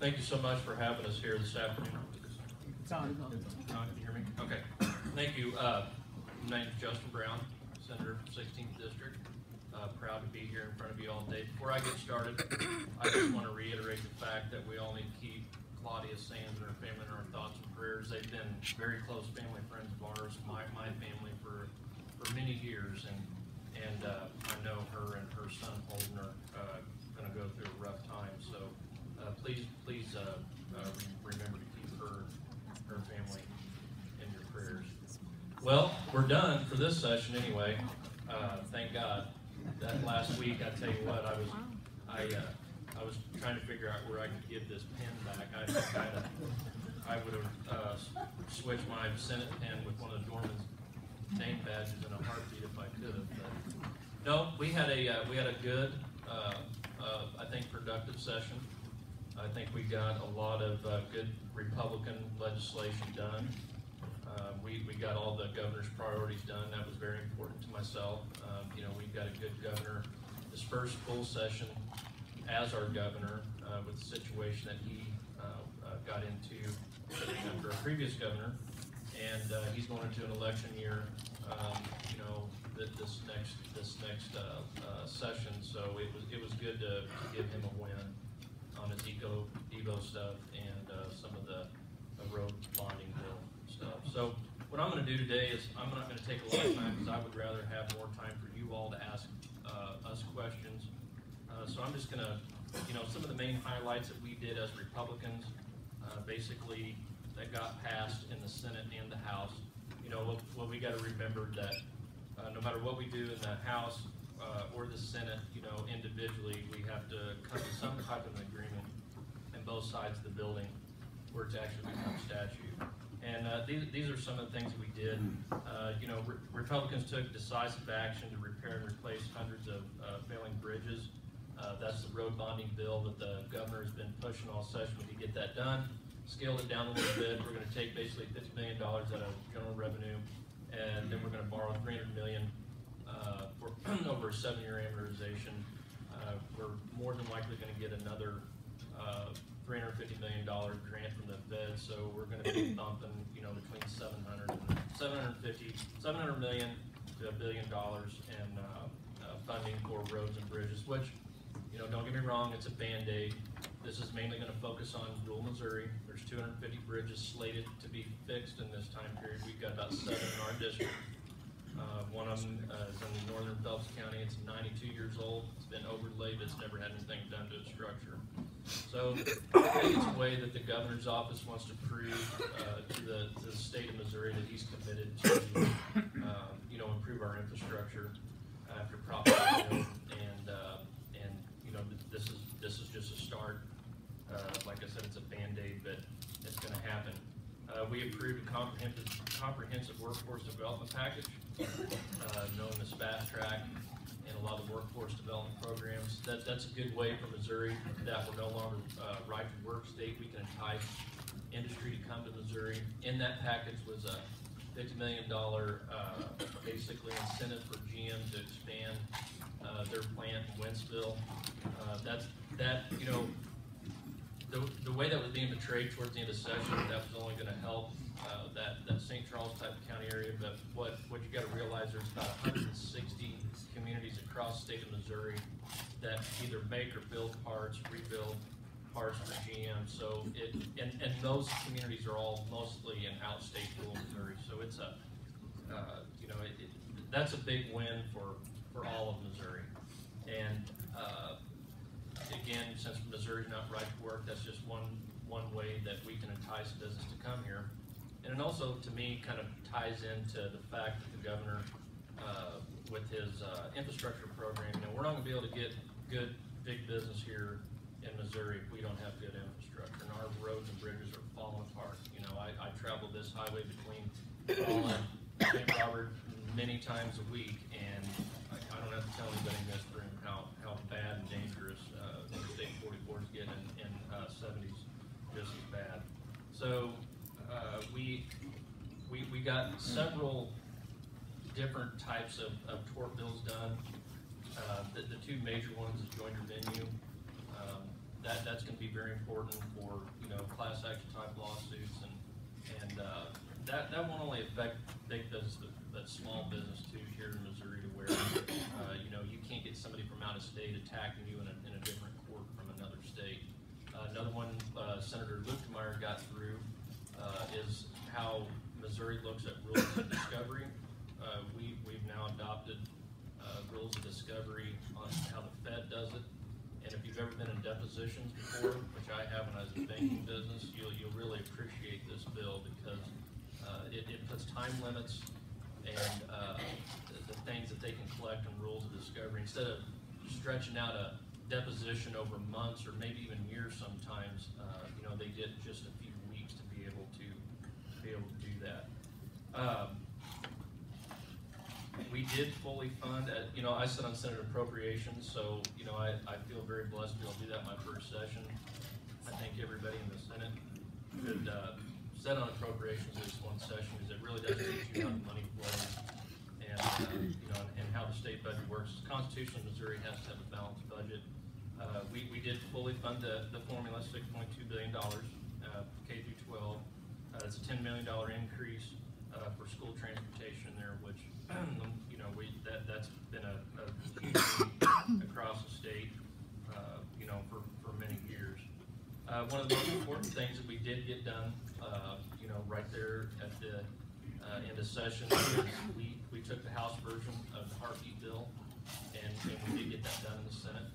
Thank you so much for having us here this afternoon. It's on. Can you hear me? Okay. Thank you. My name is Justin Brown, Senator from 16th District. Proud to be here in front of you all today. Before I get started, I just want to reiterate the fact that we all need to keep Claudia Sands and her family in our thoughts and prayers. They've been very close family friends of ours, my family for many years, and I know her and her son Holden are going to go through a rough time. So please remember to keep her family in your prayers. Well, we're done for this session anyway. Thank God. That last week, I tell you what, I was trying to figure out where I could give this pen back. I would have switched my Senate pen with one of the doorman's name badges in a heartbeat if I could have. But no, we had a good, I think, productive session. I think we got a lot of good Republican legislation done. We got all the governor's priorities done. That was very important to myself. We've got a good governor. His first full session as our governor with the situation that he got into after a previous governor, and he's going into an election year. This next session, so it was good to give him a win on his Evo stuff and some of the road bonding bill stuff. So what I'm going to do today is I'm not going to take a lot of time because I would rather have more time for you all to ask us questions. So I'm just going to, some of the main highlights that we did as Republicans, basically that got passed in the Senate and the House. What we got to remember that no matter what we do in the House or the Senate, individually, we have to come to some type of an agreement in both sides of the building where it's actually become statute. And these are some of the things that we did. Republicans took decisive action to repair and replace hundreds of failing bridges. That's the road bonding bill that the governor has been pushing all session to get that done. Scaled it down a little bit. We're going to take basically $50 million out of general revenue, and then we're going to borrow $300 million for over a 7-year amortization. We're more than likely going to get another $350 million grant from the Fed, so we're going to be bumping, between $700 million to $1 billion in funding for roads and bridges. Which, don't get me wrong, it's a band-aid. This is mainly going to focus on rural Missouri. There's 250 bridges slated to be fixed in this time period. We've got about 7 in our district. One of them is in northern Phelps County. It's 92 years old. It's been overlaid, but it's never had anything done to its structure. So I think it's a way that the governor's office wants to prove to the state of Missouri that he's committed to, improve our infrastructure after Prop 1, and this is just a start. Like I said, it's a band-aid, but it's going to happen. We approved a comprehensive workforce development package, known as Fast Track, and a lot of workforce development programs. That's a good way for Missouri that we're no longer right to work state. We can entice industry to come to Missouri. In that package was a $50 million basically incentive for GM to expand their plant in Waynesville. The way that was being portrayed towards the end of the session, that was only going to help that St. Charles type of county area. But what you got to realize, there's about 160 communities across the state of Missouri that either make or build parts, rebuild parts for GM. So and those communities are all mostly in outstate rural Missouri. So it's that's a big win for all of Missouri. And again, since Missouri's not right to work, that's just one way that we can entice business to come here. And it also, to me, kind of ties into the fact that the governor, with his infrastructure program, we're not going to be able to get good, big business here in Missouri if we don't have good infrastructure. And our roads and bridges are falling apart. I travel this highway between Paul and St. Robert many times a week, and I don't have to tell anybody in this room how bad and dangerous Interstate 44 is getting, and 70s just as bad. So we got several different types of tort bills done. The two major ones is joinder venue. that's going to be very important for, you know, class action type lawsuits, and that won't only affect big business, but small business too here in Missouri, to where you know, you can't get somebody from out of state attacking you in a different court from another state. Another one Senator Lukemeyer got through is how Missouri looks at rules of discovery. We've now adopted rules of discovery on how the Fed does it. And if you've ever been in depositions before, which I have when I was in banking business, you'll really appreciate this bill, because it puts time limits and the things that they can collect on rules of discovery. Instead of stretching out a deposition over months or maybe even years sometimes, you know, they did just a few weeks to be able to do that. We did fully fund, you know, I sit on Senate Appropriations, so, you know, I feel very blessed to be able to do that in my first session. I think everybody in the Senate should sit on appropriations at least one session, because it really does teach you how the money flows and, you know, and how the state budget works. The Constitution of Missouri has to have a balanced budget. We did fully fund the formula, $6.2 billion, K through 12. It's a $10 million increase for school transportation there, which, you know, that's been a huge need across the state, you know, for many years. One of the most important things that we did get done, you know, right there at the end of session, is we took the House version of the heartbeat bill, and we did get that done in the Senate.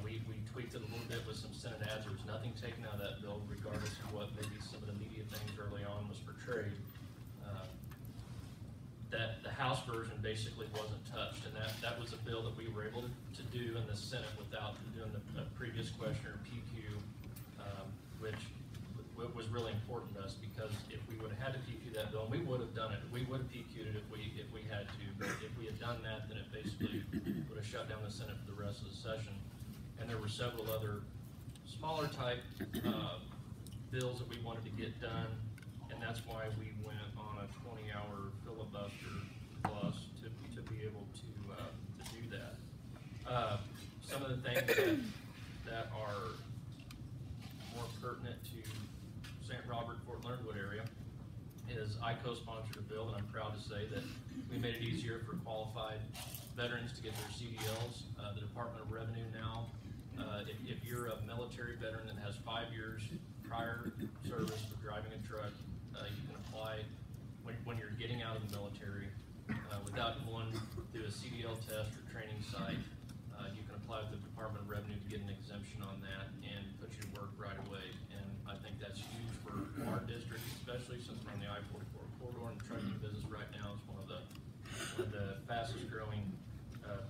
We tweaked it a little bit with some Senate ads. There was nothing taken out of that bill, regardless of what maybe some of the media things early on was portrayed. That the House version basically wasn't touched, and that was a bill that we were able to do in the Senate without doing the previous question or PQ, which was really important to us, because if we would have had to PQ that bill, and we would have done it, we would have PQ'd it if we had to, but if we had done that, then it basically would have shut down the Senate for the rest of the session. And there were several other smaller type bills that we wanted to get done, and that's why we went on a 20-hour filibuster plus to be able to do that. Some of the things that are more pertinent to St. Robert, Fort Leonard Wood area is I co-sponsored a bill, and I'm proud to say that we made it easier for qualified veterans to get their CDLs. The Department of Revenue now, if you're a military veteran that has 5 years prior service for driving a truck, you can apply when you're getting out of the military without going through a CDL test or training site. You can apply with the Department of Revenue to get an exemption on that and put you to work right away. And I think that's huge for our district, especially since we're on the I-44 corridor, and the trucking business right now is one of the fastest growing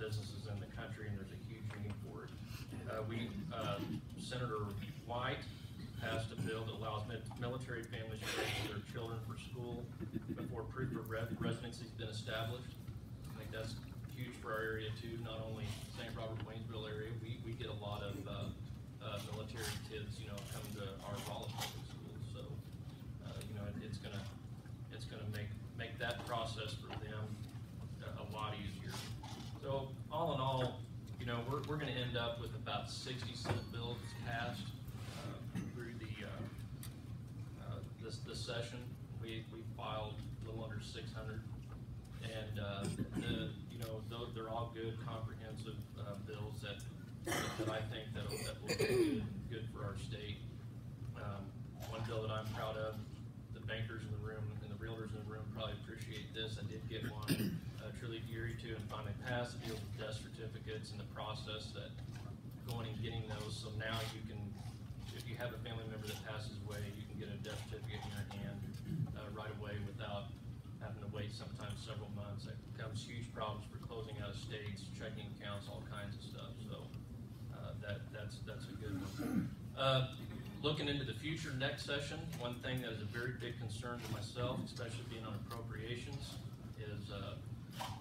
businesses in the country, and there's a huge need for it. Senator White passed a bill that allows military families to register their children for school before proof of residency has been established. I think that's huge for our area too, not only St. Robert, Waynesville area. We get a lot of military kids, you know, coming to our Rolla public schools. So, you know, it's gonna make that process for them a lot easier. So, all in all, you know, we're going to end up with about 60 Senate bills passed through this session. We filed a little under 600, and you know, they're all good, comprehensive bills that I think that will be good for our state. One bill that I'm proud of, the bankers in the room and the realtors in the room probably appreciate this. I did get one truly geary to and finally passed, the deal with death certificates and the process that going and getting those. So now you can, if you have a family member that passes away, you can get a death certificate in your hand right away without having to wait sometimes several months. That becomes huge problems for closing out of states, checking accounts, all kinds of stuff. So that's a good one. Looking into the future, next session, one thing that is a very big concern to myself, especially being on appropriations, is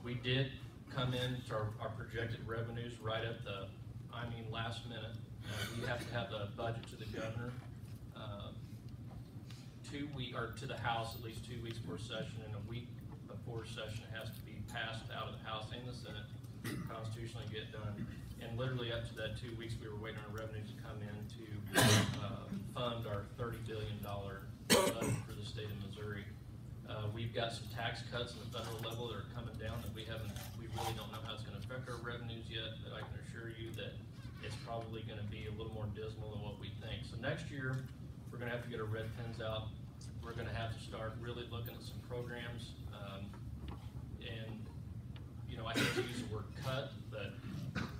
we did come in to our projected revenues right at the, last minute. We have to have a budget to the governor 2 weeks, or to the House at least 2 weeks before session, and a week before session it has to be passed out of the House and the Senate, constitutionally get done. And literally up to that 2 weeks, we were waiting on revenues to come in to fund our $30 billion budget for the state of Missouri. We've got some tax cuts on the federal level that are coming down that we really don't know how it's going to affect our revenues yet, but I can assure you that it's probably going to be a little more dismal than what we think. So next year, we're going to have to get our red pens out. We're going to have to start really looking at some programs. And, you know, I hate to use the word cut, but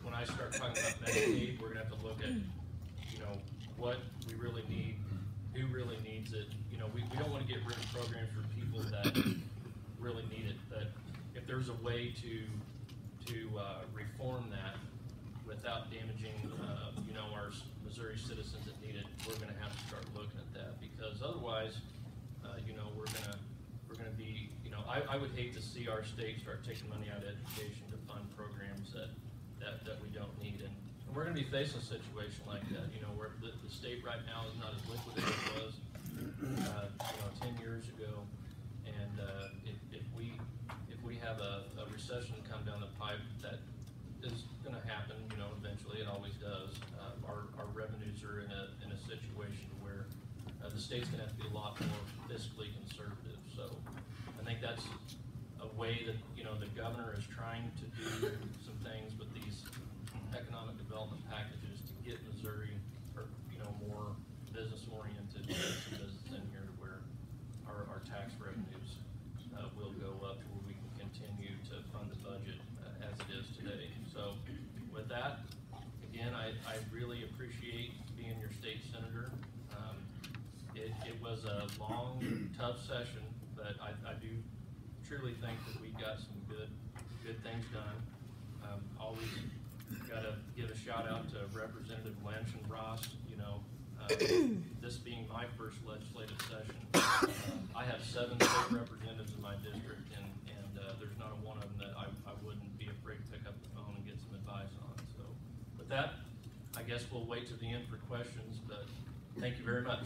when I start talking about Medicaid, we're going to have to look at, you know, what we really need, who really needs it. You know, we don't want to get rid of programs for people that really need it, but if there's a way to reform that without damaging, you know, our Missouri citizens that need it, we're going to have to start looking at that, because otherwise, you know, we're going to be, you know, I would hate to see our state start taking money out of education to fund programs that we don't need, and we're going to be facing a situation like that. You know, where the state right now is not as liquid as it was, you know, 10 years ago, and if we have a recession come down the pipe, that is going to happen. You know, eventually, it always does. Our revenues are in a situation where the state's going to have to be a lot more fiscally conservative. So I think that's a way that, you know, the governor is trying to do some things with these economic development packages to get Missouri, or, you know, more business oriented, some business in here to where our tax revenues will go up to where we can continue to fund the budget as it is today. So with that, again, I really appreciate being your state senator. It was a long, tough session, but I do truly think that we got some good things done. Always got to give a shout out to Representative Lynch and Ross. You know, this being my first legislative session, I have 7 state representatives in my district, and there's not a one of them that I wouldn't be afraid to pick up the phone and get some advice on. So with that, I guess we'll wait to the end for questions, but thank you very much.